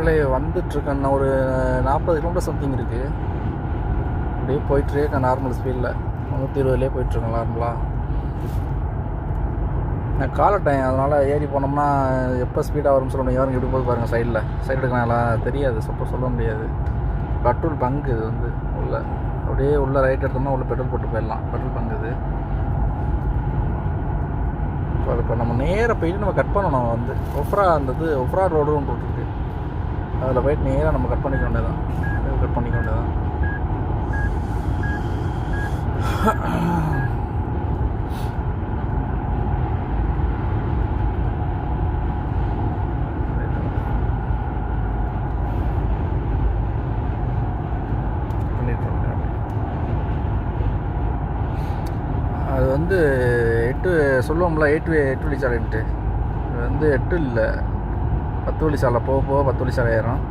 மக்களே வந்துட்டுருக்கேன். நான் ஒரு 40 கிலோமீட்டர் சம்திங் இருக்குது. அப்படியே போயிட்டுருக்கேன் நார்மல் ஸ்பீடில் 120லே போயிட்டுருக்கேன் நார்மலாக. நான் காலை டைம் அதனால் ஏறி போனோம்னா எப்போ ஸ்பீடாக வரும்னு சொல்லணும். யாரும் எப்படி போது பாருங்கள், சைடு எடுக்கலாம் தெரியாது, சொல்ல முடியாது. பெட்ரோல் பங்கு இது வந்து உள்ள அப்படியே உள்ள ரைட் எடுத்தோம்னா உள்ள பெட்ரோல் போட்டு போயிடலாம். பெட்ரோல் பங்கு இது. இப்போ நம்ம நேராக போயிட்டு நம்ம கட் பண்ணணும். வந்து ஒஃப்ரா ரோடு ஒன்று இருக்குது. அதில் போயிட்டு நேராக நம்ம கட் பண்ணிக்க வேண்டியதான். அது வந்து 8 சொல்லுவோம்ல, 8 வழிச்சாலைன்ட்டு. இது வந்து 8 இல்லை, 10 வழிச்சாலை. போக 10 வழிச்சாலை ஏறும்.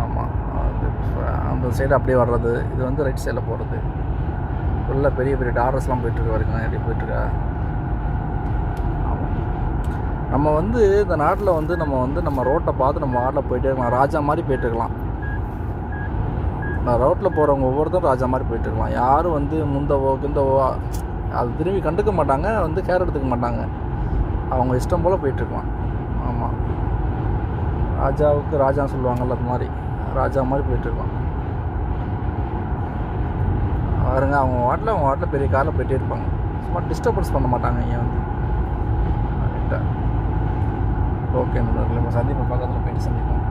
ஆமாம், அது அந்த சைடு அப்படியே வர்றது. இது வந்து ரைட் சைடில் போகிறது. உள்ள பெரிய பெரிய டாரஸ்லாம் போயிட்டுருக்கு வரைக்கும். எப்படி போயிட்டுருக்கா? ஆமாம், நம்ம வந்து இந்த நாட்டில் வந்து நம்ம ரோட்டை பார்த்து நம்ம நாட்டில் போயிட்டே இருக்கலாம். ராஜா மாதிரி போயிட்டுருக்கலாம். ரோட்டில் போகிறவங்க ஒவ்வொருத்தரும் ராஜா மாதிரி போயிட்டுருக்கலாம். யாரும் வந்து முந்தவோ கிந்தவோ அது திரும்பி கண்டுக்க மாட்டாங்க, வந்து கேர் எடுத்துக்க மாட்டாங்க. அவங்க இஷ்டம் போல் போயிட்டுருக்கலாம். ஆமாம், ராஜாவுக்கு ராஜான்னு சொல்லுவாங்கள்ல, அது மாதிரி ராஜா மாதிரி போயிட்டுருக்கலாம். பாருங்க, அவங்க வாட்டில் பெரிய காரில் போயிட்டே இருப்பாங்க. சும்மா டிஸ்டர்பன்ஸ் பண்ண மாட்டாங்க இங்கே வந்து. கரெக்டாக. ஓகே, நம்ம சந்திப்போம், பக்கத்தில் போயிட்டு சந்திப்போம்.